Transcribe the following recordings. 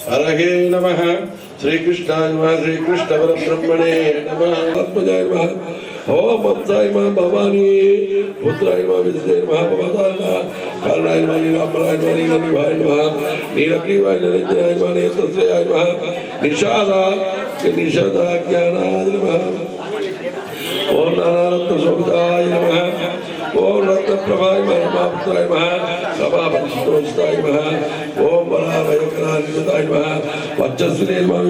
हरहे नमः श्रीकृष्णाय नमः श्रीकृष्ण परब्रह्मणे नमः आत्मजाय नमः ओम वत्साय नमः भवानी पुत्राय नमः विद्याय नमः भवताय नमः कारणाय नमः नीलांबराय नमः नीलनिभाय नमः नीलग्रीवाय निरंजनाय नमः नेत्रत्रयाय नमः निषादा ज्ञानाय नमः ओम नानारत्न शोभिताय नमः ओम रत्नप्रभाय नमः पुत्राय नमः सभापतिष्ठोस्ताय नमः ओम वराभयकराय नमः वज्रस्विने नमः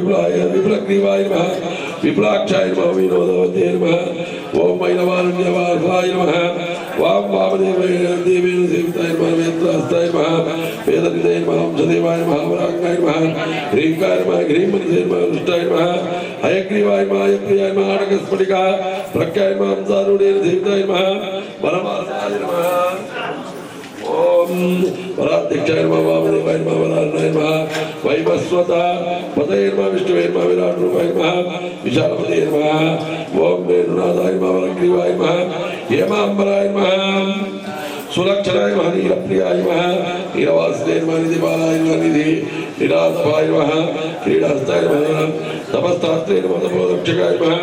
विपुलग्रीवाय नमः विपुलाक्षाय नमः विनोदवते नमः ओम मैनवारण्यवासाय नमः वाम वामदेवाय देवेन सेविताय नमः वेत्रास्ताय नमः वेदनिधये नमः वंशदेवाय नमः वरांगाय नमः ह्रींकाय नमः ह्रींमनिधये नमः रुष्टाय नमः हयग्रीवाय नमः हयप्रियाय नमः आनकस्फटिका प्रज्ञाय नमः हंसारूढेन सेविताय नमः वरवासाय नमः ओम वराध्यक्षाय नमः वामदेवाय नमः वरान्नाय नमः वैवस्वता पतये नमः विष्णुवे नमः विराट रूपाय नमः विशालपतये नमः ओम वेणुनाथाय नमः वरग्रीवाय नमः हेमांबराय नमः सुलक्षणाय नमः नीलप्रियाय नमः नीलवासुदेवाय नमः निधिपालाय नमः निधि निराधवाय नमः क्रीडास्ताय नमः तपस्तास्त्रे नमः तपोदक्षकाय नमः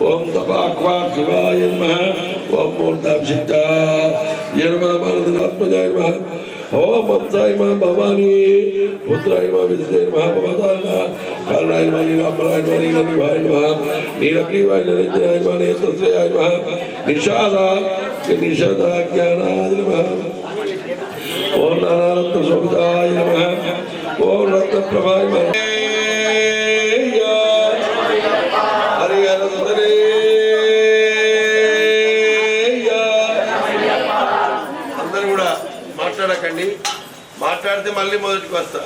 ओम तपाक्वाक्शिवाय नमः ओम मूर्धाभिषिक्ताय नमः मानदात्मजाय नमः ओम वत्साय नमः भवानी पुत्राय नमः विद्याय नमः भवताय नमः कारणाय नमः नीलांबराय नमः नीलनिभाय नमः नीलग्रीवाय निरंजनाय नमः नेत्रत्रयाय नमः निषादा ज्ञानाय नमः ओम नानारत्न शोभिताय नमः ओम रत्नप्रभाय नमः అందరూ కూడా మాట్లాడకండి మాట్లాడితే మళ్ళీ మొదటికి వస్తా.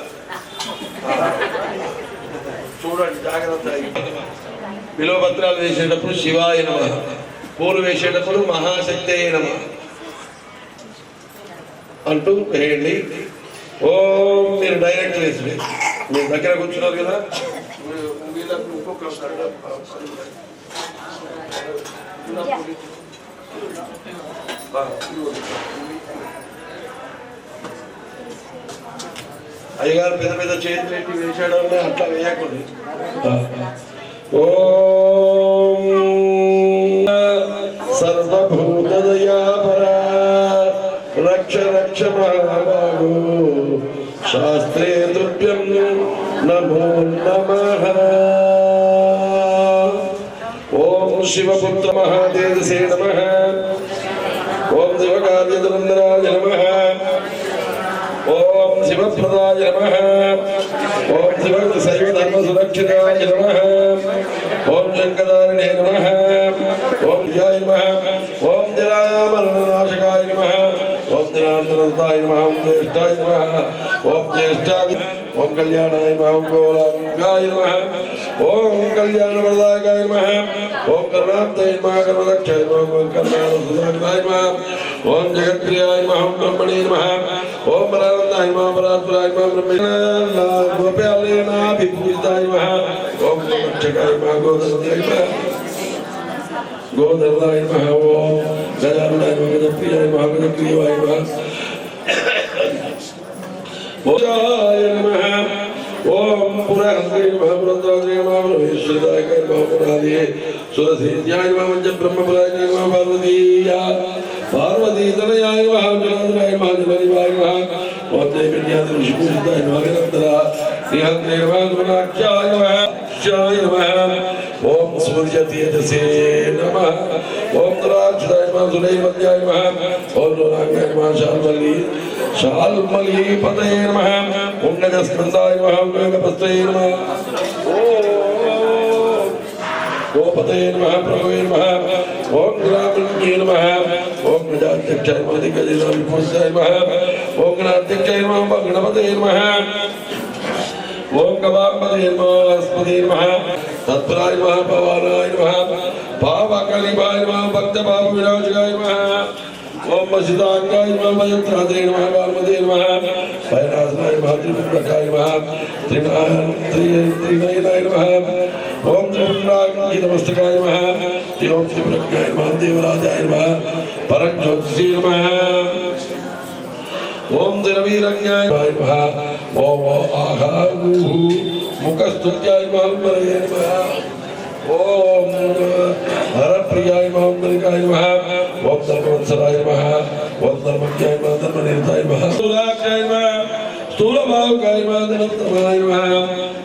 చూడండి జాగ్రత్త. బిల్వపత్రాలు వేసేటప్పుడు శివాయ నమః, పూలు వేసేటప్పుడు మహాశక్తయే నమః అంటూ వేయండి. ఓం మీరు డైరెక్ట్ వేసి మీరు దగ్గర కూర్చున్నారు కదా, అయ్యగారు పెద్ద పెద్ద చేతులు ఎట్టి వేసాడు అట్లా వేయకూడదు. ఓం సర్వభూతదయాపరా రక్ష రక్ష మహాబాహో శాస్త్రే తుభ్యం నమో నమః. ఓం శివపుత్ర మహాదేవసే నమః. ఓం శివకార్యధనందరాయ నమః. ఓం శివప్రదాయ నమః. ఓం శివ శైవ ధర్మ సురక్షితాయ నమః. ఓం శంకరాయ నమః. ఓం విజయాయ నమః. ఓం జరామరణనాశకాయ నమః. ఓం జనార్దనాయ నమః. ఓం జ్యేష్ఠాయ నమః. ఓం జ్యేష్ఠాయ. ఓం కళ్యాణాయ నమః. ఓం గౌరాంగాయ నమః. ఓం కళ్యాణవరదాయకాయ నమః. ఓం కరుణాబ్దాయ నమః. కరుణాక్షాయ నమః. ఓం కరుణాసుదాయ నమః. ఓం జగత్ప్రియాయ నమః. ఓం బ్రహ్మణే నమః. ఓం పరానందాయ నమః. పరాత్పరాయ నమః. బ్రహ్మేణ గోప్యాలయనాభిపూజితాయ నమః. ఓం రక్షకాయ నమః. గోధర్మాయ నమః. గోధర్మాయ నమః. ఓం గజాననాయ నమః. గజప్రియాయ నమః. గజప్రియాయ నమః. ఓజాయ నమః. ఓం పురహంత్రే నమః. పురంధ్రాయ నమః. పురమేశ్వరాయ నమః. పురాదే సురసేన్యాయ నమః. పంచ బ్రహ్మపురాయ నమః. పార్వతీయ పార్వతీతనయాయ నమః. జనార్దనాయ నమః. జననివాయ నమః. ఓం దేవ్యాది ఋషిపూజితాయ నమః. నిరంతరా శ్రీహంత్రే నమః. గుణాఖ్యాయ నమః. శాయ నమః. ఓం సూర్యతేజసే నమః. ఓం ధరాక్షరాయ నమః. సురైవత్యాయ నమః. ఓం లోలాంగాయ నమః. శాల్మలీ పతయే నమః. ఓం గజస్కందాయ నమః. ఓం గజపస్తయే నమః. ఓం గోపతయే నమః. ప్రభువే నమః. ఓం గ్రామణ్యే నమః. ఓం గజాధ్యక్షాయ నమః. దిగ్గజాయ నమః. ఓం గణాధ్యక్షాయ నమః. గణపతయే నమః. ఓం గవాంబదే నమః. వనస్పతే నమః. తత్పరాయ నమః. పవానాయ నమః. పావకలిపాయ నమః. భక్తపాప వినాశకాయ నమః. ఓం వసితాంగాయ నమః. భజత్రాదే నమః. వాల్మదే నమః. భైరాసనాయ నమః. త్రిపురకాయ నమః. త్రినయనాయ నమః. ఓం త్రిపురాంకితమస్తకాయ నమః. ఓం త్రిపురజ్ఞాయ నమః. దేవరాజాయ నమః. పరంజ్యోతిషే నమః. ఓం దినవీరంగాయ నమః. ఓం ఆహారు ముఖస్తుత్యాయ నమః. ఓం హరప్రియాయ నమః. మల్లికాయ నమః. ఓం ధర్మవత్సరాయ నమః. ఓం ధర్మజ్ఞాయ నమః. ధర్మనిరతాయ నమః. స్థూలాక్షాయ నమః. స్థూలభావకాయ నమః. ధనోత్తమాయ నమః.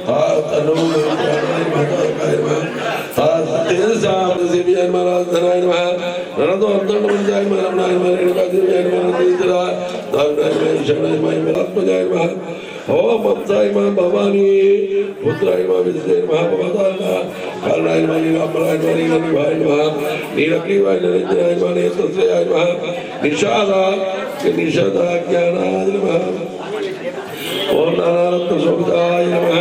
తాతనోమయాయ నమః. తాతేజసామదేవ్యాయ నమః. రాజధనాయ నమః. రణతో అంతర్మంజాయ నమః. రమణాయ నమః. రేణుకాదేవ్యాయ నమః. తీర్థరా దారుణాయ నమః. విషణాయ నమః. ఆత్మజాయ నమః. ఓం వత్సాయ నమః. భవానీ పుత్రాయ నమః. విజయాయ నమః. భవదాయ నమః. కారణాయ నమః. నీలాంబరాయ నమః. నీలనివాయ నమః. నీలగ్రీవాయ నిరంజనాయ నమః. నేత్రశ్రేయాయ నమః. నిషాదాజ్ఞానాయ నమః. ఓం నానారత్న శోభితాయ నమః.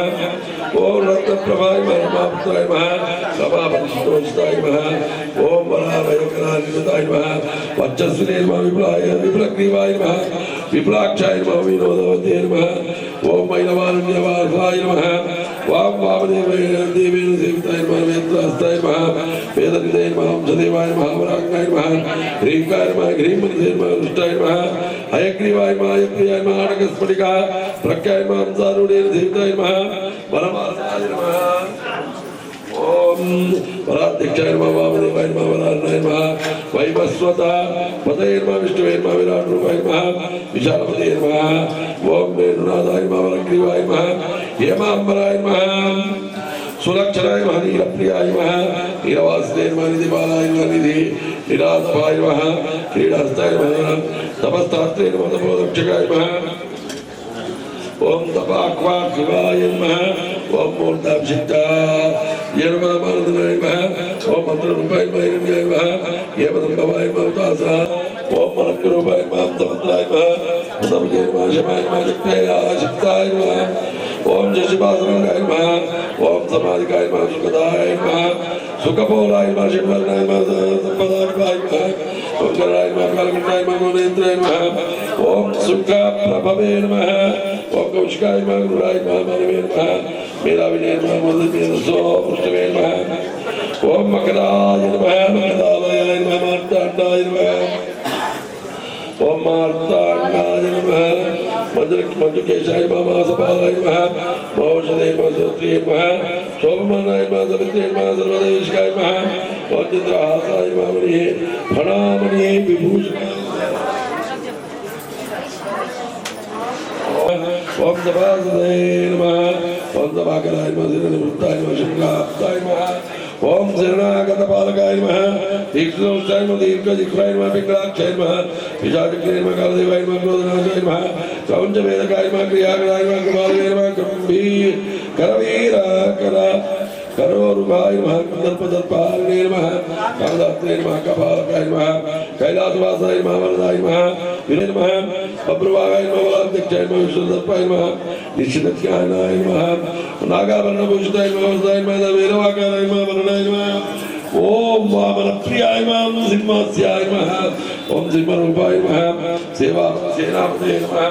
ఓం రత్నప్రభాయ నమః. పుత్రాయ నమః. సభాపతిష్ఠోజితాయ నమః. ఓం వరాభయకరాన్వితాయ నమః. వర్చస్వినే నమః. విపులగ్రీవాయ నమః. విపులాక్షాయ నమః. వినోదవతే నమః. ఓం మైనవారుణ్యవాసాయ నమః. వాం వామదేవేన దేవేన సేవితాయ నమః. వేత్రాస్తాయ నమః. వేదనిధే నమః. వంశదేవాయ నమః. వరాంగాయ నమః. హ్రీంకాయ నమః. హ్రీంమనిధే నమః. దుష్టాయ నమః. హయగ్రీవాయ నమః. హయప్రియాయ నమః. ఆనకస్ఫటికా ప్రఖ్యాయ నమః. హంసారూఢేన సేవితాయ నమః. వనవాసాయ నమః. ఓం వరాధ్యక్షాయ నమః. వామదేవాయ నమః. వరార్ణాయ నమః. వైవస్వత పతయే నమః. విష్ణువే నమః. విరాట్ రూపాయ నమః. విశాలపతే నమః. ఓం వేణునాథాయ నమః. వరగ్రీవాయ నమః. హేమాంబరాయ నమః. సులక్షణాయ నమః. నీలప్రియాయ నమః. నీలవాసుదే నమః. నిధిపాలాయ నమః. నిధి నిరాధపాయ నమః. క్రీడాస్తాయ నమః. తపస్తాత్రే నమః. తపోదక్షకాయ నమః. ओम तपाक्वा शिवाय नमः ओम मूर्धाभिषिक्ताय नमः मानदनाय नमः ओम मंत्ररूपाय नमः ये पदंबवाय मौतासा ओम मनक्रूपाय नमः तमत्राय नमः तमगे नमः शिवाय नमः शक्ताय नमः ओम जशिवासनाय नमः ओम समाधिकाय नमः सुखदाय नमः सुखपोलाय नमः शिवनाय नमः संपदाय नमः ओम कराय नमः कालकंठाय नमः गोनेन्द्राय नमः ओम सुख प्रभवे नमः ओम कौशिकाय नमः गुरुराय नमः मानवे नमः मेधाविने नमः मदमेधसो पुष्टवे नमः ओम मकराय नमः मकरालयाय नमः मार्ताण्डाय नमः ओम मार्ताण्डाय नमः मधुकेशाय नमः मासपालाय नमः मौषधे नमः सुत्रे नमः शोभमानाय नमः सवित्रे नमः सर्वदेशिकाय नमः ओम चित्रहासाय नमः मणिये फणामणिये विभूषणाय ओम सभासदे नमः ओम सभाकराय नमः सिरनिवृत्ताय नमः शंकाप्ताय नमः ओम शरणागतपालकाय नमः तीक्ष्णोष्ठाय नमः दीर्घजिह्वाय नमः पिङ्गलाक्षाय नमः पिशाचक्रे नमः कालदेवाय नमः क्रोधनाशाय नमः क्रौञ्चवेदकाय नमः क्रियाकराय नमः कृपालवे नमः करवीराकर करोरुभाय नमः कदर्पदर्पालवे नमः कामदात्रे नमः कपालकाय नमः कैलासवासाय नमः वरदाय नमः विनय नमः अब्रुवागाय नमः वलाध्यक्षाय नमः विष्णुदर्पाय नमः निश्चितज्ञानाय नमः नागाभरणभूषिताय नमः वरदाय नमः वेदवाकाराय नमः वरदाय नमः ओम वामनप्रियाय नमः सिंहास्याय नमः ओम सिंहरूपाय नमः सेवा सेनापते नमः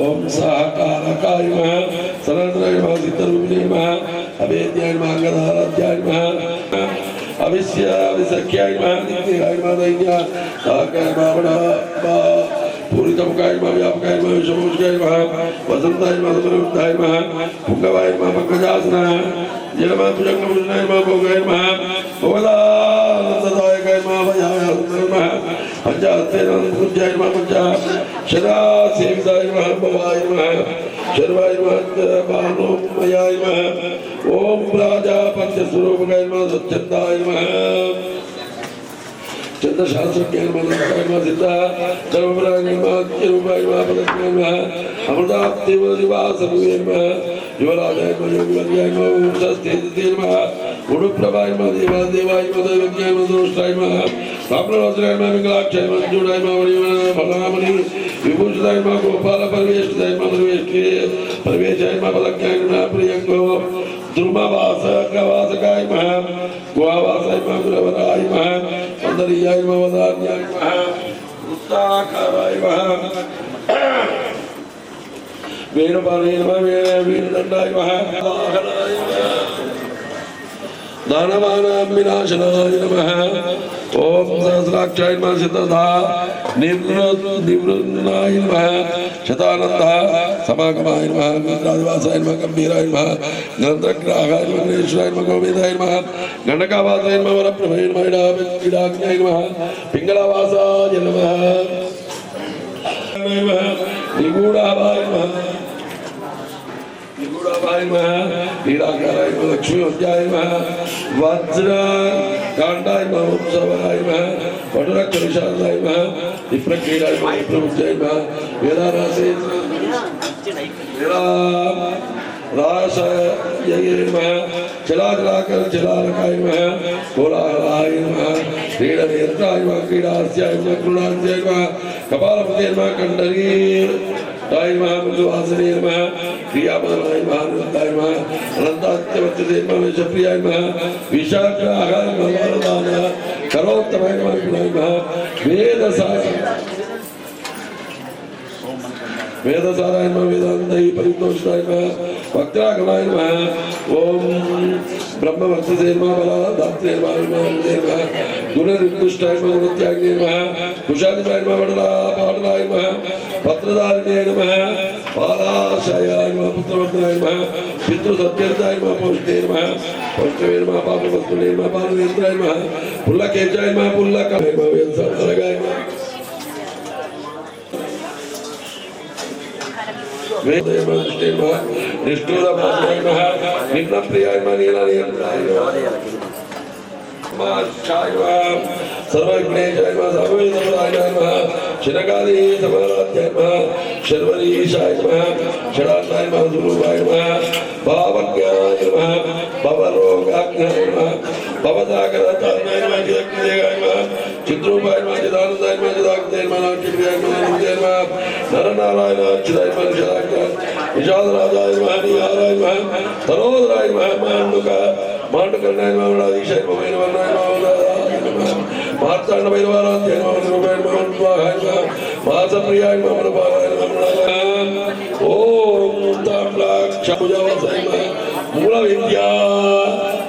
ओम सहकारकाय नमः सनातनाय नमः सिद्धरूपिणे नमः अवेद्याय नमः गदाराध्याय नमः अविसख्याय नमः नित्याय नमः दैन्याय सहकाय नमः पूरितमुखाय नमः व्यापकाय नमः विषमोषकाय नमः वसन्ताय नमः समृद्धाय नमः पुंगवाय नमः पंकजासनाय जलमः भुजंगभूषणाय नमः भोगाय नमः भोगदानन्ददायकाय नमः भयाय नमः पंचाहस्तेन पूज्याय नमः पंचाशदा सेविताय नमः भवाय नमः शर्वाय नमः भानुमयाय नमः ओम राजा पंचस्वरूपकाय नमः सच्चिदाय नमः चंद्रशास्त्रज्ञाय नमः सिद्धा सर्वपराय नमः रूपाय नमः पदज्ञाय नमः अमृताब्धिवासभुवे नमः युवराजाय नमः योगिवर्याय नमः ऊर्जस्तेजसे नमः उडुप्रभाय नमः देवादेवाय नमः दैवज्ञाय नमः दोष्टाय नमः कामराजराय नमः मंगलाक्षाय नमः मंजूराय नमः वरिमणि फलामणि विभूषिताय नमः गोपाल परमेष्ठाय नमः परमेशाय नमः पदज्ञाय नमः प्रियंगो ध्रुमवासकाय नमः गुहावासाय नमः गुरवराय नमः अंदरियाय नमः वदान्याय नमः उत्ताकाराय नमः वेणुपालाय नमः वीरदण्डाय नमः वाहनाय नमः दानवानां विनाशनाय नमः ओम सहस्राक्षाय नमः सिद्धधा निवृन्नाय नमः शतानन्दः समागमाय नमः गन्धराजवासाय नमः गंभीराय नमः गन्धग्राहाय नमः गणेश्वराय नमः गोविन्दाय नमः गण्डकावासाय नमः वरप्रभवे नमः इडाग्न्याय नमः पिङ्गलावासाय नमः निगूढावाय नमः निगूढावाय नमः लीलाकाराय नमः लक्ष्मीवत्याय नमः वज्रकाण्डाय नमः वंशवाय नमः वटुरक्षविशालाय नमः विप्रक्रीडाय नमः विप्रमुख्याय नमः वेदारासे रासयये नमः चलाचलाकर चलालकाय नमः कोलाहलाय नमः क्रीडनेत्राय नमः क्रीडास्याय नमः क्रीडास्याय नमः कपालपते नमः कंडरी ताय नमः मृदुवासने नमः क्रियामदनाय नमः निरुद्धाय नमः अनन्तात्यवच्यते नमः विषप्रियाय नमः विशाखाय नमः वरदाय करोत्तमाय नमः वेदसाय वेदसाराय नमः वेदान्ताय परितोषाय नमः वक्त्रागमाय नमः ओम ब्रह्मवर्चसे नमः बलादात्रे नमः गुणनिर्दुष्टाय नमः गुणत्यागिने नमः कुशादिपाय नमः पाटलाय नमः पत्रधारिणे नमः पालाशयाय नमः पुत्रवर्धनाय नमः पितृसत्यर्थाय नमः पौष्णे नमः पौष्णवे नमः पापवस्तुने नमः पालनेन्द्राय नमः पुल्लकेशाय नमः पुल्लकाय नमः वेदसारगाय नमः निष्ठुरभाय नमः निम्नप्रियाय नमः नीलनेत्राय नमः सर्वज्ञेशाय नमः सर्ववेदपराय नमः शिरकाली समाराध्याय नमः शर्वरीशाय नमः षडान्ताय नमः सुरूपाय नमः भावज्ञाय नमः भवरोगाज्ञाय नमः भवसागरताय नमः चिदग्निदेहाय नमः चिद्रूपाय नमः चिदानन्दाय नमः चिदाग्नेय नमः चिद्याय नमः नित्याय नमः नरनारायण चिदाय नमः निषादाय निषादराजाय नमः निहाराय नमः तरोदराय नमः माण्डुकर्णाय नमः मण्डलाधीशाय नमः वैरवर्णाय नमः मार्ताण्ड भैरवाराध्याय नमः निरूपाय नमः स्वाहाय नमः मासप्रियाय नमः मनोभावाय नमः ओम ताम्लाक्षाभुजवसाय नमः मूलविद्या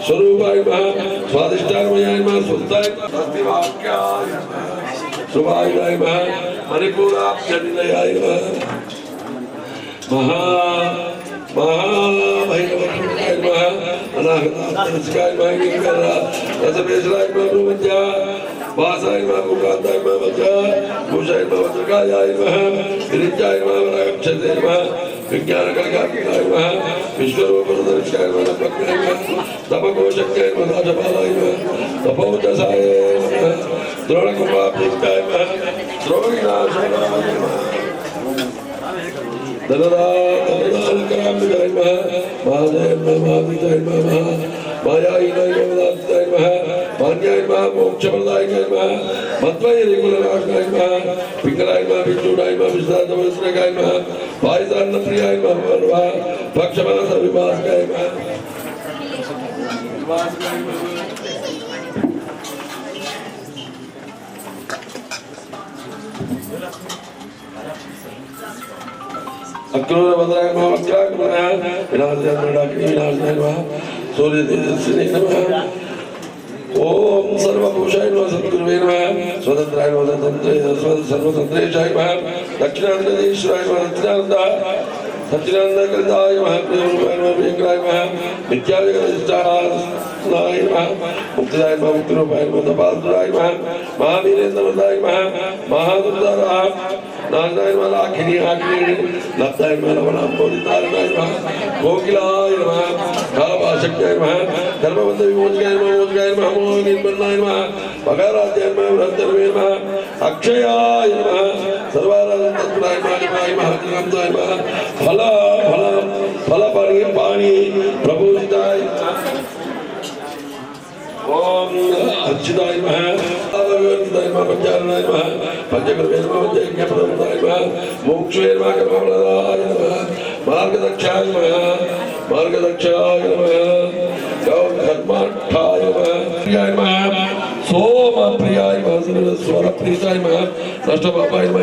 स्वरूपाय नमः स्वादिष्टाय नमः सुताय भक्तिवाक्याय नमः शुभाय नमः मणिपुराक्षनिलयाय नमः महाभैरवाय नमः अनाहताय नमः रसपेशराय नमः ब्रह्मज्ञा वासाय नमः मुकान्ताय नमः वज्रा भूषाय नमः वज्रकायाय नमः गिरिजाय नमः वराक्षते नमः विज्ञानकलिकाय नमः विश्वरूपदर्शकाय नमः नमः तपकोशक्याय नमः राजपालाय नमः तपोजसाय नमः द्रोणकुमाराय नमः द्रोणिनाशाय नमः दलदालकराम्बिकाय नमः महाजय नमः महावीराय नमः मायाहीनाय नमः मान्याय नमः मोक्षप्रदाय नमः मध्वैरिकुलनाशनाय नमः पिंगलाय नमः विष्णुडाय नमः विश्वासवस्त्रकाय नमः पायसान्नप्रियाय नमः पक्षमासविभासकाय नमः अक्रूरभद्राय नमः वज्राय नमः विनाशाय नमः सूर्य तेजस्विने नमः ओम सर्वभूषाय नमः सद्गुरुवे नमः स्वतंत्राय नमः सर्वतंत्रेशाय नमः दक्षिणानंदेश्वराय नमः सच्चिदानंदकलिताय नमः प्रियरूपाय नमः प्रियंकराय नमः नित्यादिष्टाय नमः मुक्तिदाय नमः मुक्तिरूपाय नमः तपासुराय नमः महावीरेन्द्रवरदाय नमः महादुर्गाराय नारायण नमः आखिरी आखिरी लब्धाय नमः लवणाम्बोधिताय नमः कोकिलाय नमः कालभाषक्याय नमः धर्मबन्ध विमोचकाय नमः मोचकाय नमः मोहनिर्मन्नाय नमः भगाराध्याय नमः वृद्धर्वे नमः अक्षयाय नमः सर्वाराधन तत्पुराय नमः जगन्ताय नमः फल पाणि प्रबोधिताय ओम अच्छिदाय नमः अवगतिदाय नमः पंचारणाय नमः पंचकर्मे नमः पंचयज्ञप्रदाय नमः मोक्षे नमः कर्मफलदाय नमः मार्गदक्षाय नमः गौधर्माठाय नमः प्रियाय नमः सोमप्रियाय नमः स्वरप्रीताय नमः नष्टपापाय नमः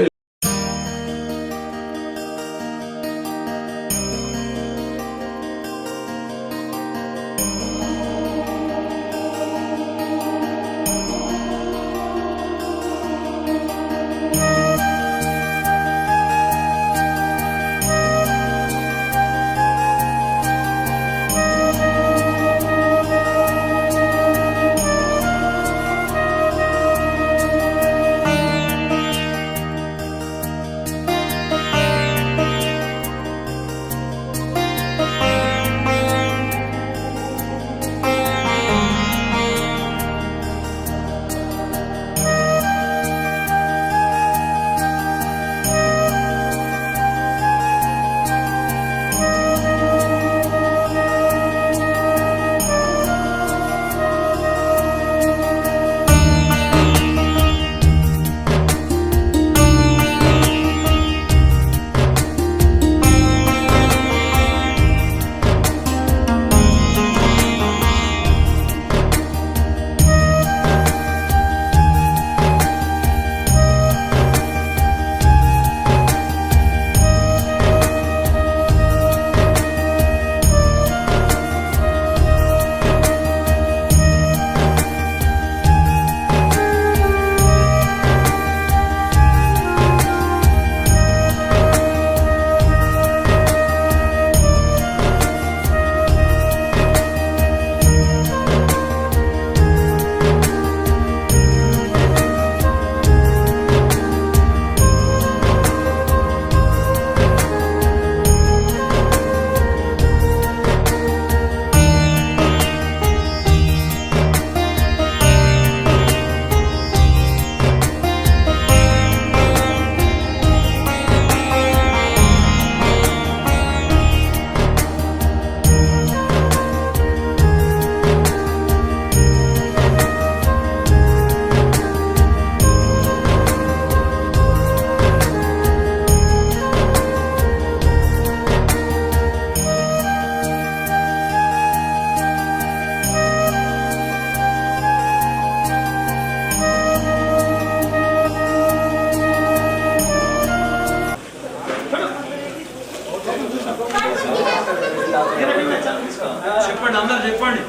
చెప్పండి అందరు చెప్పండి.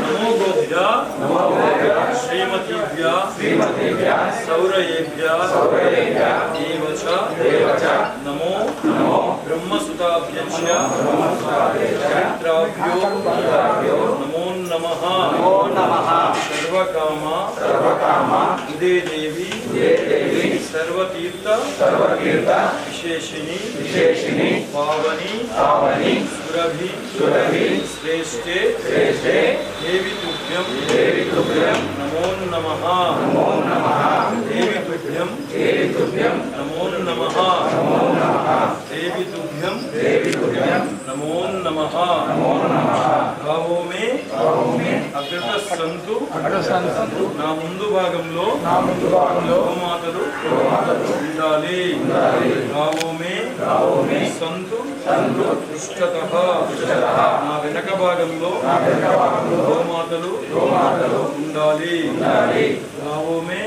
నమో గోభ్య శ్రీమతీభ్య సౌరయేభ్య దేవచ నమో బ్రహ్మసుతాభ్యశ్చ మిత్రాభ్యో నమో నమః. సర్వకామ ఉదే దేవి సర్వతీర్థ విశేషిణి పావని సురభి శ్రేష్ఠే దేవి తుభ్యం నమో నమః. దేవి తుభ్యం నమో నమః. దేవి తుభ్యం నమో నమః. భావో మే అగ్రత సంతు. నా ముందు భాగంలో గోమాతలు ఉండాలి. భావో మే సంతు పృష్ఠతః. నా వెనక భాగంలో గోమాతలు ఉండాలి. భావో మే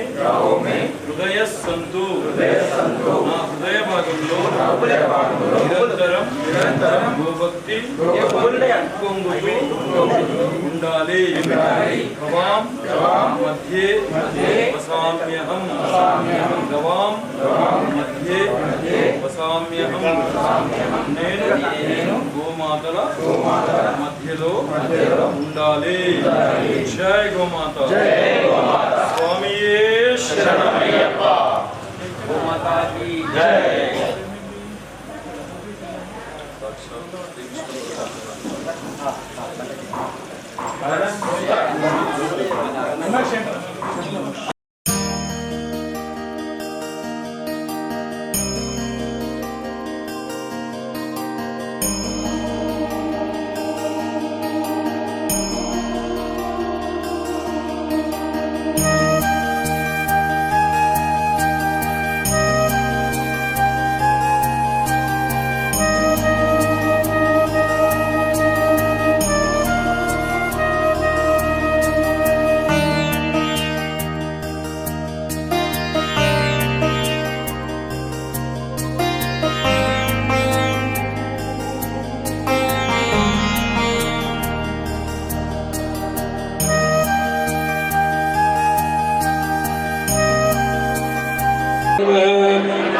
హృదయ సంతు. నా హృదయ భాగంలో నిరంతరం గోభక్తి పొంగుతూ ఉండాలి. భవాం మధ్యే వసామ్యహం. గవాం మధ్యే వసామ్యహం. నేను గోమాతల మధ్యలో ఉండాలి. జై గోమాత. స్వామియే శరణమయ్యప్ప. గోమాతా కీ జై.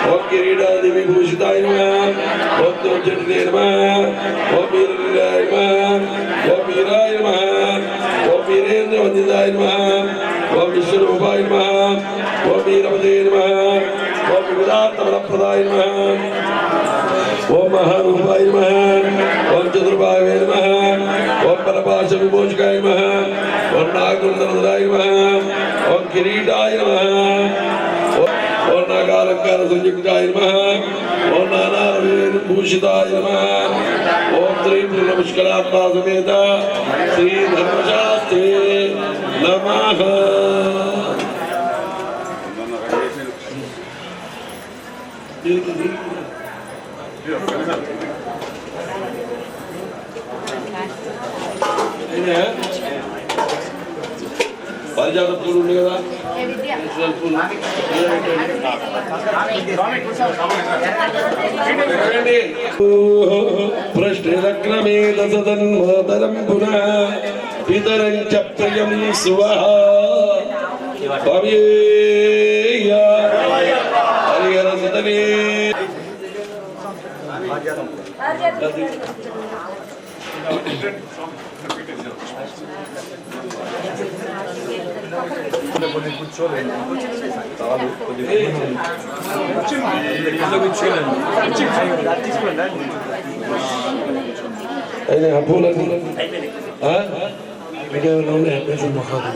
ओम किरीटादि विभूषिताय नमः. ओम त्रिजटाय नमः. ओम वीराय नमः. ओम वीराय नमः. ओम वीरेंद्र वंदिताय नमः. ओम विश्वरूपाय नमः. ओम वीरपते नमः. ओम विविधार्थफलप्रदाय नमः. ओम महारूपाय नमः. ओम चतुर्बाहवे नमः. ओम परपाश विमोचकाय नमः. ओम नागकुंडलधराय नमः. ओम किरीटाय नमः. ओम नागालंकार संयुक्ताय नमः. ओम नानाभूषिताय नमः. ओम श्री नमस्कारात्मा समेत श्री धर्मशास्त्रे नमः. पारिजात पूल ఉండే కదా प्रश्नरग्नमे दसदन्मोदरं पुनः पितरं च प्रियं सुवः भवेय हरिहरसुतने أين أبولا؟ ها؟ بيجوا لونه بس المخاطر.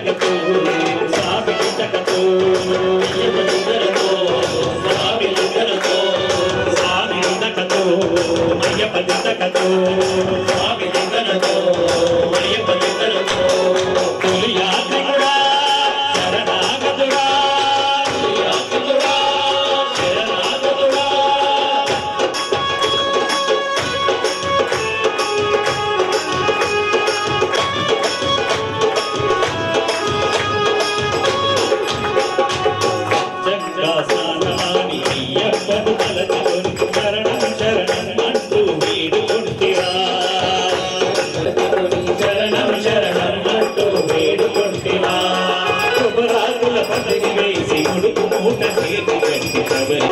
దిద్దకతో స్వామి దిద్దకతో అయ్యప్ప దిద్దకతో స్వామి దిద్దకతో స్వామి దిద్దకతో అయ్యప్ప దిద్దకతో స్వామి దిద్దకతో అయ్యప్ప దిద్దకతో తొలియాత్రికుడా శరణాగతుడా తొలియాత్రికుడా శరణాగతుడా జంగాస్నానమాని అయ్యప్పను తలచుకొని శరణం శరణం అంటూ వేడుకొంటిరా శరణం శరణం అంటూ వేడుకొంటిరా శుభరాత్రుల పదవి వేసి ముడుపు మూట చేతి కట్టి శబరి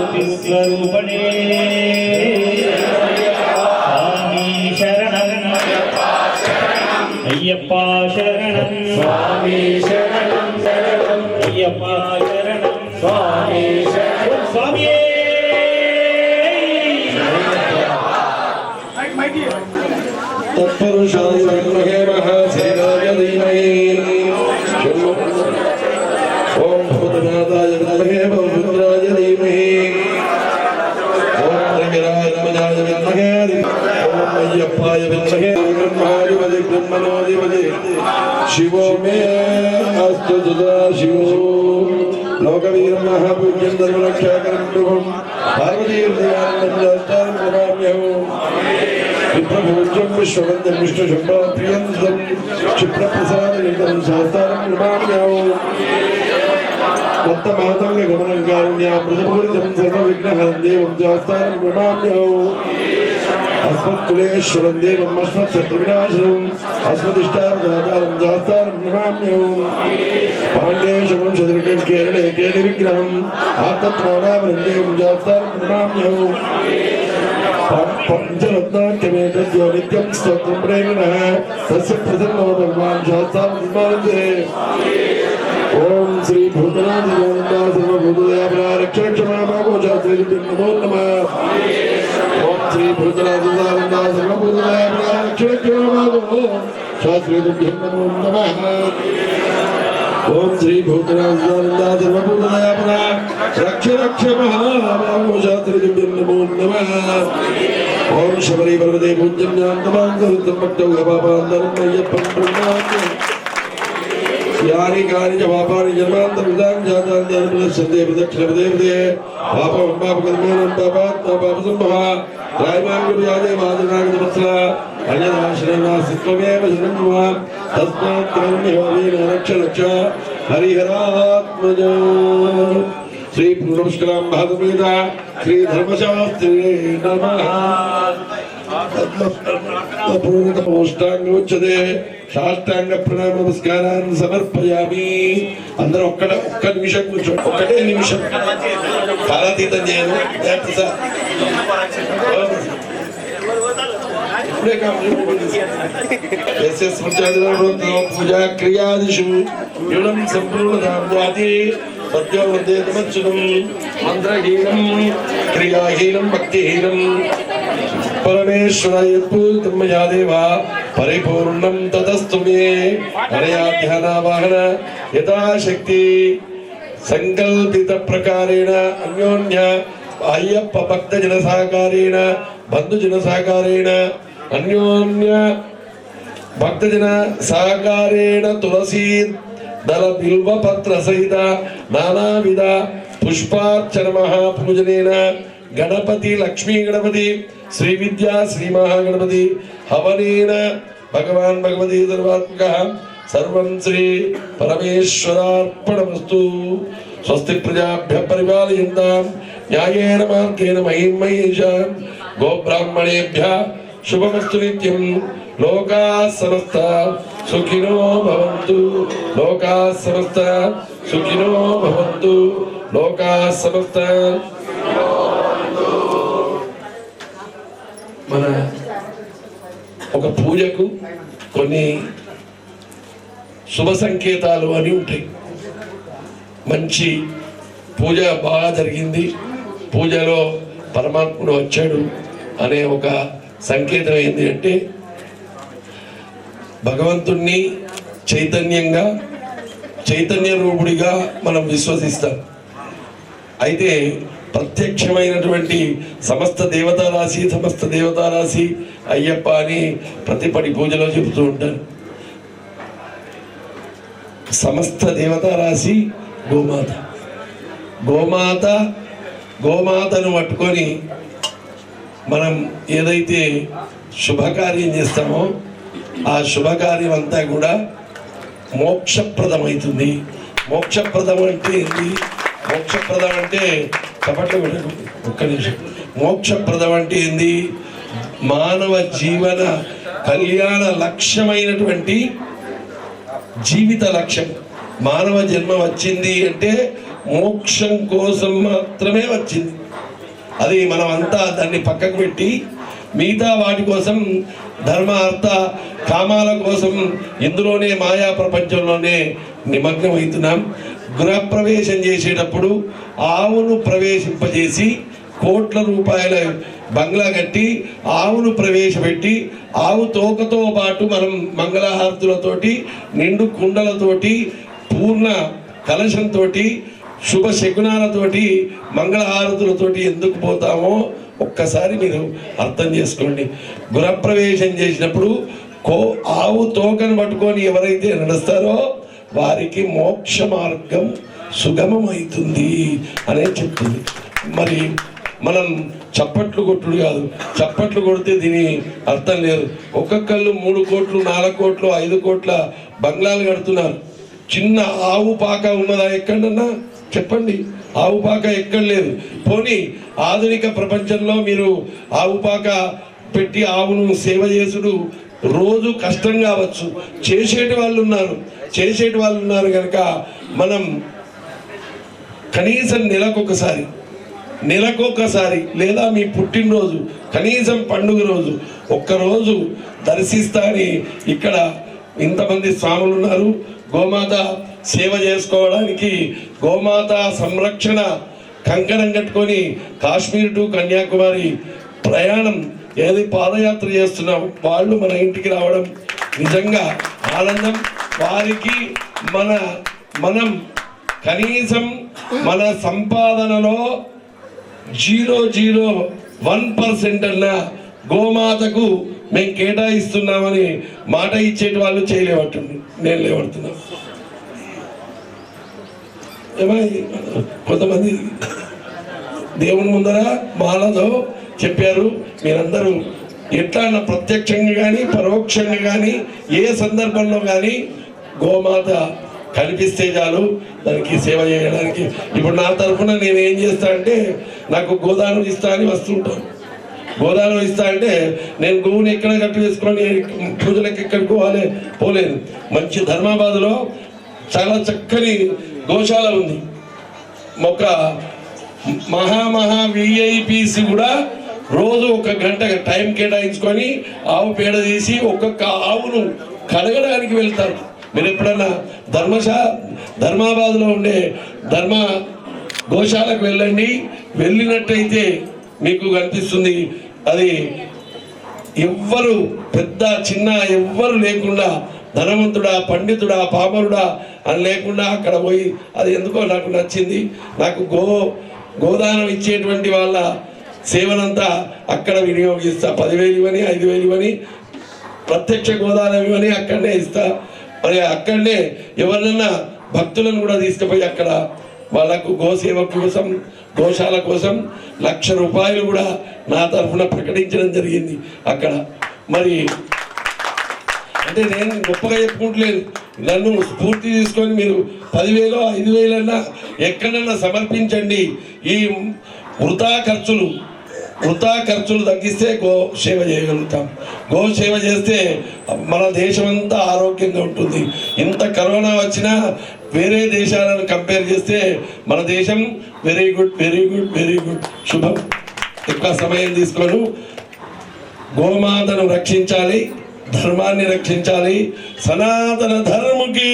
జ్యోతి స్వరూపణే స్వామి శరణం అయ్యప్ప శరణం స్వామి శరణం శరణం అయ్యప్ప శరణం స్వామి శరణం స్వామి तत्पुरुषाय विद्महे महासेनाय धीमहि ओम भूतनाथाय विद्महे बहुपुत्राय धीमहि ओम रघुराजमजाय विद्महे ओम अय्यप्पाय विद्महे ब्रह्माधिपति ब्रह्मणोधिपति शिवो मे अस्तु सदा शिवो लोकवीरं महापूज्यं धर्मरक्षाकरं प्रभुं पार्वतीर्दयानन्दं नमाम्यहं विप्रभूज्यं विश्ववन्दं विष्णुशम्भप्रियं क्षिप्रप्रसादनिधं शास्तारं नमाम्यहं दत्तमातङ्गगमनं कारुण्यां मृदपूरितं सर्वविघ्नहरं देवं शास्तारं नमाम्यहं अस्मत्कुलेश्वरं देवम् अस्मत्शत्रुविनाशनम् अस्मदिष्टावतारं शास्तारं नमाम्यहं पाण्डेशमं शत्रुघ्नं केरळे केलिविग्रहम् आत्मत्मानावरं देवं शास्तारं नमाम्यहं पंचरत्नाख्यमेतद्यो नित्यं स्तोत्रं प्रेमिणः तस्य प्रसन्नो भगवान् शास्तारं निर्माणते ओम श्री भूतनाथानन्दा सर्वभूतदयापरा रक्षरक्षमामागो शास्त्रीभ्यो नमो नमः ओम श्री भूतनाथानन्दा सर्वभूतदयापरा रक्षरक्षमामागो शास्त्रीभ्यो नमो नमः ओम श्री भूतनाथानन्दा सर्वभूतदयापरा रक्षरक्षमामागो शास्त्रीभ्यो नमो नमः ओम शबरी पर्वते पूज्यन्यान्तमान्तरुद्धं भक्तौ गपापान्तरं मय्यप्पं ब्रह्माण्डं यानि कानि च पापानि जन्मान्तरविदां जातानि संदे प्रदक्षिणपदे पापं पापकर्माणं पापात्मा पापसम्भवः रायमाङ्गुर्यादे वादनागतवत्सला अन्यदाश्रयनास्तित्वमेव शरणं मम तस्मात् कर्मयोगेन रक्ष रक्ष हरिहरात्मज श्री पूर्णपुष्करां भागवता श्री धर्मशास्त्रे नमः पूर्णोष्टांगोच्यते साष्टांग प्रणाम नमस्कारान् समर्पयामि अंदर ఒక్క నిమిషం కూర్చోండి ఒక్కటే నిమిషం కాలాతీతం చేయను पूजा क्रियादिषु न्यूनं सम्पूर्णतां जाति सत्यो वन्देतमच्युतं मन्त्रहीनं क्रियाहीनं भक्तिहीनं परमेश्वराय यत्पूजितं मया देवा परिपूर्णं तदस्तु मे अनया ध्यानावाहन यथाशक्ति संकल्पित प्रकारेण अन्योन्य अय्यप्प भक्तजन सहकारेण बन्धुजन सहकारेण अन्योन्य भक्तजन सहकारेण तुलसी दल बिल्व पत्र सहित नानाविध पुष्पार्चन महापूजनेन गणपति लक्ष्मी गणपति श्री विद्या श्री महागणपति हवनेन भगवान भगवती सर्वात्मकः सर्वं श्री परमेश्वरार्पणमस्तु स्वस्ति प्रजाभ्यः परिपालयन्तां न्यायेन मार्गेण महीं महेशां गोब्राह्मणेभ्यः शुभमस्तु नित्यं लोकाः समस्ताः सुखिनो भवन्तु लोकाः समस्ताः सुखिनो भवन्तु लोकाः समस्ताः మన ఒక పూజకు కొన్ని శుభ సంకేతాలు అని ఉంటాయి. మంచి పూజ బాగా జరిగింది, పూజలో పరమాత్ముడు వచ్చాడు అనే ఒక సంకేతం ఏంటి అంటే భగవంతుణ్ణి చైతన్యంగా చైతన్య రూపుడిగా మనం విశ్వసిస్తాం. అయితే ప్రత్యక్షమైనటువంటి సమస్త దేవతారాశి అయ్యప్ప అని ప్రతిపడి పూజలో చెబుతూ ఉంటారు. సమస్త దేవతారాశి గోమాతను పట్టుకొని మనం ఏదైతే శుభకార్యం చేస్తామో ఆ శుభకార్యం అంతా కూడా మోక్షప్రదమవుతుంది. మోక్షప్రదం అంటే ఏంటి? మోక్షప్రదం అంటే కపటం ఒక్క నిమిషం. మోక్షప్రదం అంటే ఏంది? మానవ జీవన కళ్యాణ లక్ష్యమైనటువంటి జీవిత లక్ష్యం. మానవ జన్మ వచ్చింది అంటే మోక్షం కోసం మాత్రమే వచ్చింది. అది మనం అంతా దాన్ని పక్కకు పెట్టి మిగతా వాటి కోసం ధర్మ అర్థ కామాల కోసం ఇందులోనే మాయా ప్రపంచంలోనే నిమగ్నం అవుతున్నాం. గృహప్రవేశం చేసేటప్పుడు ఆవును ప్రవేశింపజేసి కోట్ల రూపాయల బంగ్లా కట్టి ఆవును ప్రవేశపెట్టి ఆవు తోకతో పాటు మనం మంగళహారతులతోటి నిండు కుండలతోటి పూర్ణ కలశంతో శుభ శకునాలతోటి మంగళహారతులతోటి ఎందుకు పోతామో ఒక్కసారి మీరు అర్థం చేసుకోండి. గృహప్రవేశం చేసినప్పుడు ఆవు తోకను పట్టుకొని ఎవరైతే నడుస్తారో వారికి మోక్ష మార్గం సుగమమవుతుంది అనే చెప్తుంది. మరి మనం చప్పట్లు కొట్టుడు కాదు, చప్పట్లు కొడితే దీని అర్థం లేదు. ఒక్కొక్కళ్ళు 3 కోట్లు 4 కోట్లు 5 కోట్ల బంగ్లాలు కడుతున్నారు. చిన్న ఆవు పాక ఉన్నదా ఎక్కడన్నా చెప్పండి? ఆవు పాక ఎక్కడ లేదు. పోనీ ఆధునిక ప్రపంచంలో మీరు ఆవు పాక పెట్టి ఆవును సేవ చేసుడు రోజు కష్టం కావచ్చు, చేసేటి వాళ్ళు ఉన్నారు కనుక మనం కనీసం నెలకొకసారి లేదా మీ పుట్టినరోజు కనీసం పండుగ రోజు ఒక్కరోజు దర్శిస్తా అని ఇక్కడ ఇంతమంది స్వాములు ఉన్నారు. గోమాత సేవ చేసుకోవడానికి గోమాత సంరక్షణ కంకణం కట్టుకొని కాశ్మీర్ టు కన్యాకుమారి ప్రయాణం ఏది పాదయాత్ర చేస్తున్నాం వాళ్ళు మన ఇంటికి రావడం నిజంగా ఆనందం. వారికి మనం కనీసం మన సంపాదనలో 0.01% అన్న గోమాతకు మేము కేటాయిస్తున్నామని మాట ఇచ్చేటి వాళ్ళు చేయలేవట్టుంది. నేను లేవడుతున్నా. కొంతమంది దేవుని ముందర మాలతో చెప్పారు. మీరందరూ ఎట్లా అన్న ప్రత్యక్షంగా కానీ పరోక్షంగా కానీ ఏ సందర్భంలో కానీ గోమాత కనిపిస్తే చాలు దానికి సేవ చేయడానికి. ఇప్పుడు నా తరఫున నేను ఏం చేస్తా అంటే నాకు గోదానం ఇస్తా అని వస్తుంటాను. గోదానం ఇస్తా అంటే నేను గోవుని ఎక్కడ కట్టు వేసుకొని పూజలకు ఎక్కడికి పోలేను. మంచి ధర్మాబాద్లో చాలా చక్కని గోశాల ఉంది. ఒక మహా విఐపీసీ కూడా రోజు 1 గంట టైం కేటాయించుకొని ఆవు పేడ తీసి ఒక్కొక్క ఆవును కడగడానికి వెళ్తారు. మీరు ఎప్పుడన్నా ధర్మాబాద్లో ఉండే గోశాలకు వెళ్ళండి. వెళ్ళినట్టయితే మీకు కనిపిస్తుంది. అది ఎవ్వరు పెద్ద చిన్న ఎవ్వరు లేకుండా ధనవంతుడా పండితుడా పామరుడా అని లేకుండా అక్కడ పోయి అది ఎందుకో నాకు నచ్చింది. నాకు గోదానం ఇచ్చేటువంటి వాళ్ళ సేవనంతా అక్కడ వినియోగిస్తా. 10,000 ఇవ్వని 5,000 ఇవ్వని ప్రత్యక్ష గోదానం ఇవ్వని అక్కడనే ఇస్తా. మరి అక్కడనే ఎవరినన్నా భక్తులను కూడా తీసుకుపోయి అక్కడ వాళ్ళకు గోసేవ కోసం గోశాల కోసం ₹1,00,000 కూడా నా తరఫున ప్రకటించడం జరిగింది అక్కడ. మరి అంటే నేను గొప్పగా చెప్పుకుంటలేదు. నన్ను స్ఫూర్తి తీసుకొని మీరు 10,000 5,000 అన్నా ఎక్కడన్నా సమర్పించండి. ఈ వృథా ఖర్చులు తగ్గిస్తే గో సేవ చేయగలుగుతాం. గో సేవ చేస్తే మన దేశమంతా ఆరోగ్యంగా ఉంటుంది. ఇంత కరోనా వచ్చినా వేరే దేశాలను కంపేర్ చేస్తే మన దేశం వెరీ గుడ్ శుభం. ఎక్కువ సమయం తీసుకోను. గోమాతను రక్షించాలి, ధర్మాన్ని రక్షించాలి. సనాతన ధర్మకి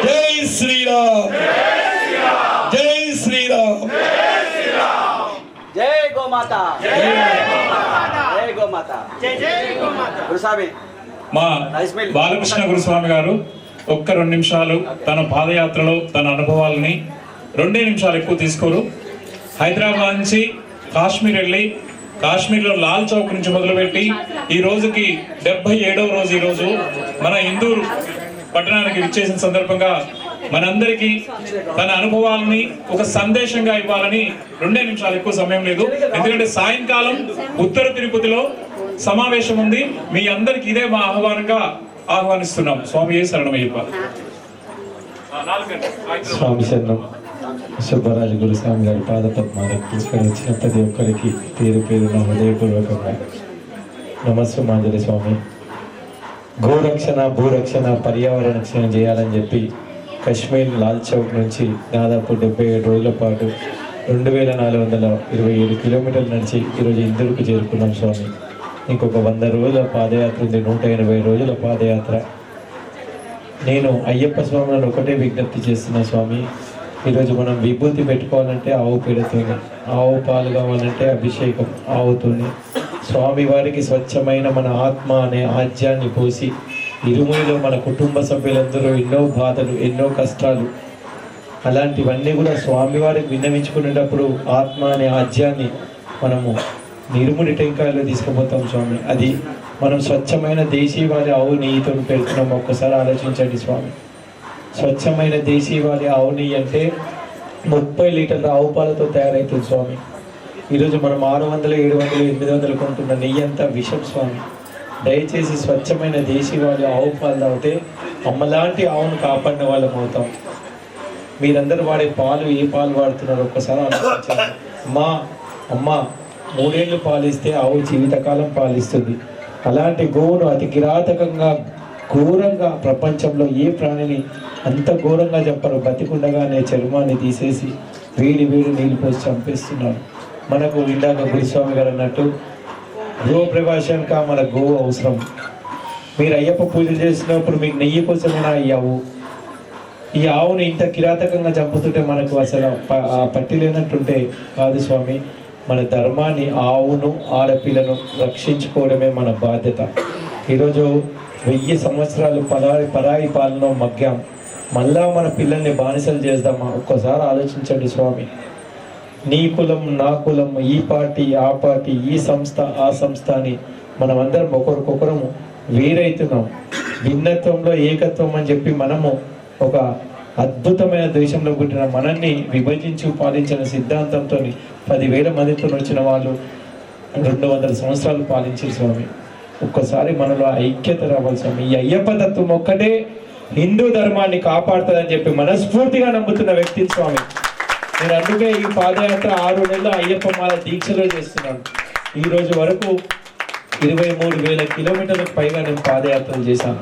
జై శ్రీరామ్, జై శ్రీరామ్, జై గోమాత, జై గోమాత. గురుస్వామి మా బాలకృష్ణ గురుస్వామి గారు ఒక్క 2 నిమిషాలు తన పాదయాత్రలో తన అనుభవాలని 2 నిమిషాలు ఎక్కువ తీసుకోరు. హైదరాబాద్ నుంచి కాశ్మీర్ వెళ్ళి కాశ్మీర్లో లాల్ చౌక్ నుంచి మొదలుపెట్టి ఈ రోజుకి 77వ రోజు ఈరోజు మన ఇందూరు పట్టణానికి విచ్చేసిన సందర్భంగా మనందరికీ తన అనుభవాలని ఒక సందేశంగా ఇవ్వాలని 2 నిమిషాలు ఎక్కువ సమయం లేదు. ఎందుకంటే సాయంకాలం ఉత్తర తిరుపతిలో సమావేశం ఉంది. మీ అందరికి ఇదే మా ఆహ్వానంగా ఆహ్వానిస్తున్నాం. స్వామి శరణమయ్యప్ప. స్వామి శరణం. సుబ్బరాజు గురుస్వామి గారి పాదపద్మాలకు ఇక్కడ వచ్చిన ప్రతి ఒక్కరికి పేరు పేరున హృదయపూర్వకంగా నమస్సుమాంజలి. స్వామి గోరక్షణ భూరక్షణ పర్యావరణ రక్షణ చేయాలని చెప్పి కశ్మీర్ లాల్ చౌక్ నుంచి దాదాపు 77 రోజుల పాటు 2427 కిలోమీటర్లు నడిచి ఈరోజు ఇందూరుకు చేరుకున్నాం స్వామి. ఇంకొక 100 రోజుల పాదయాత్ర ఉంది, 180 రోజుల పాదయాత్ర. నేను అయ్యప్ప స్వాములను ఒకటే విజ్ఞప్తి చేస్తున్నా స్వామి, ఈరోజు మనం విభూతి పెట్టుకోవాలంటే ఆవు పేడతోనే, ఆవు పాలు కావాలంటే అభిషేకం ఆవుతోనే, స్వామివారికి స్వచ్ఛమైన మన ఆత్మ అనే ఆజ్యాన్ని పోసి ఇరుముడిలో మన కుటుంబ సభ్యులందరూ ఎన్నో బాధలు ఎన్నో కష్టాలు అలాంటివన్నీ కూడా స్వామివారికి విన్నవించుకునేటప్పుడు ఆత్మ అనే ఆజ్యాన్ని మనము నిరుముడి టెంకాయలో తీసుకుపోతాం స్వామి. అది మనం స్వచ్ఛమైన దేశీవాళి ఆవు నెయ్యితో పెడుతున్నాం. ఒక్కసారి ఆలోచించండి స్వామి. స్వచ్ఛమైన దేశీవాళి ఆవు నెయ్యి అంటే 30 లీటర్ల ఆవు పాలతో తయారవుతుంది స్వామి. ఈరోజు మనం 600, 700, 800 కొంటున్న నెయ్యి అంతా విషం స్వామి. దయచేసి స్వచ్ఛమైన దేశీవాళి ఆవు పాలు తాగితే అమ్మలాంటి ఆవును కాపాడిన వాళ్ళం అవుతాం. మీరందరూ వాడే పాలు ఏ పాలు వాడుతున్నారు ఒక్కసారి ఆలోచించండి. అమ్మ 3 ఏళ్ళు పాలిస్తే ఆవు జీవితకాలం పాలిస్తుంది. అలాంటి గోవును అతి కిరాతకంగా ఘోరంగా ప్రపంచంలో ఏ ప్రాణిని అంత ఘోరంగా చెప్పరు. బతికుండగానే చర్మాన్ని తీసేసి వేడి నీళ్ళు పోసి చంపేస్తున్నారు. మనకు ఇందాక గురుస్వామి గారు అన్నట్టు గో ప్రవేశానిక మన గోవు అవసరం. మీరు అయ్యప్ప పూజలు చేసినప్పుడు మీకు నెయ్యి కోసమైనా అయ్యావు. ఈ ఆవును ఇంత కిరాతకంగా చంపుతుంటే మనకు అసలు పట్టి లేనట్టుంటే కాదు స్వామి. మన ధర్మాన్ని, ఆవును, ఆడపిల్లను రక్షించుకోవడమే మన బాధ్యత. ఈరోజు 1000 సంవత్సరాలు పరాయి పాలన మగ్గాం. మళ్ళా మన పిల్లల్ని బానిసలు చేద్దామా? ఒక్కసారి ఆలోచించండి స్వామి. నీ కులం నా కులం, ఈ పార్టీ ఆ పార్టీ, ఈ సంస్థ ఆ సంస్థ అని మనమందరం ఒకరికొకరము వేరైతున్నాం. భిన్నత్వంలో ఏకత్వం అని చెప్పి మనము ఒక అద్భుతమైన దేశంలో పుట్టిన మనల్ని విభజించి పాలించిన సిద్ధాంతంతో 10,000 మందితో వచ్చిన వాళ్ళు 200 సంవత్సరాలు పాలించారు స్వామి. ఒక్కసారి మనలో ఐక్యత రావాలి స్వామి. ఈ అయ్యప్ప తత్వం ఒక్కటే హిందూ ధర్మాన్ని కాపాడుతుందని చెప్పి మనస్ఫూర్తిగా నమ్ముతున్న వ్యక్తిని స్వామి. నేను అందుకే ఈ పాదయాత్ర 6 నెలలు అయ్యప్ప మాల దీక్షలో చేస్తున్నాను. ఈ రోజు వరకు 23,000 కిలోమీటర్లకు పైగా నేను పాదయాత్రలు చేశాను.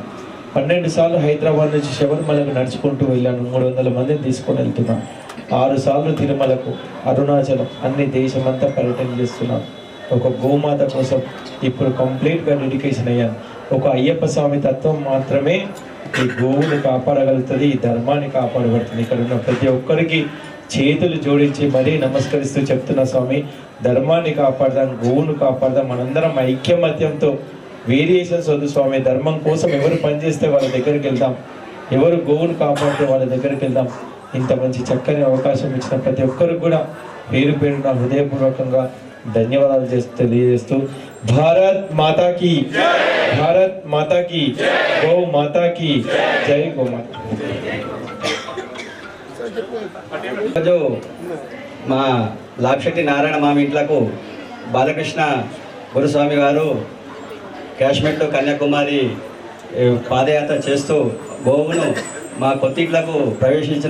12 సార్లు హైదరాబాద్ నుంచి శబరిమలకు నడుచుకుంటూ వెళ్ళాను. 300 మందిని తీసుకొని వెళ్తున్నాను. 6 సార్లు తిరుమలకు, అరుణాచలం, అన్ని దేశమంతా పర్యటన చేస్తున్నాను. ఒక గోమాత కోసం ఇప్పుడు కంప్లీట్గా డెడికేషన్ అయ్యాను. ఒక అయ్యప్ప స్వామి తత్వం మాత్రమే ఈ గోవుని కాపాడగలుగుతుంది, ఈ ధర్మాన్ని కాపాడగలుగుతుంది. ఇక్కడ ఉన్న ప్రతి ఒక్కరికి చేతులు జోడించి మరీ నమస్కరిస్తూ చెప్తున్నా స్వామి, ధర్మాన్ని కాపాడదాం, గోవును కాపాడదాం. మనందరం ఐక్యమత్యంతో వేరియేషన్స్ వద్దు స్వామి. ధర్మం కోసం ఎవరు పనిచేస్తే వాళ్ళ దగ్గరికి వెళ్దాం, ఎవరు గోవును కాపాడితే వాళ్ళ దగ్గరికి వెళ్దాం. ఇంత మంచి చక్కని అవకాశం ఇచ్చిన ప్రతి ఒక్కరికి కూడా పేరున హృదయపూర్వకంగా ధన్యవాదాలు తెలియజేస్తూ భారత్ మాతాకి, భారత్ మాతాకి, గో మాతాకి జై గోమాత. మా లాభశెట్టి నారాయణ మామి ఇంట్లకు బాలకృష్ణ గురుస్వామి గారు కాశ్మీర్ టు కన్యాకుమారి పాదయాత్ర చేస్తూ గోవును మా కొత్తింట్లకు ప్రవేశించిన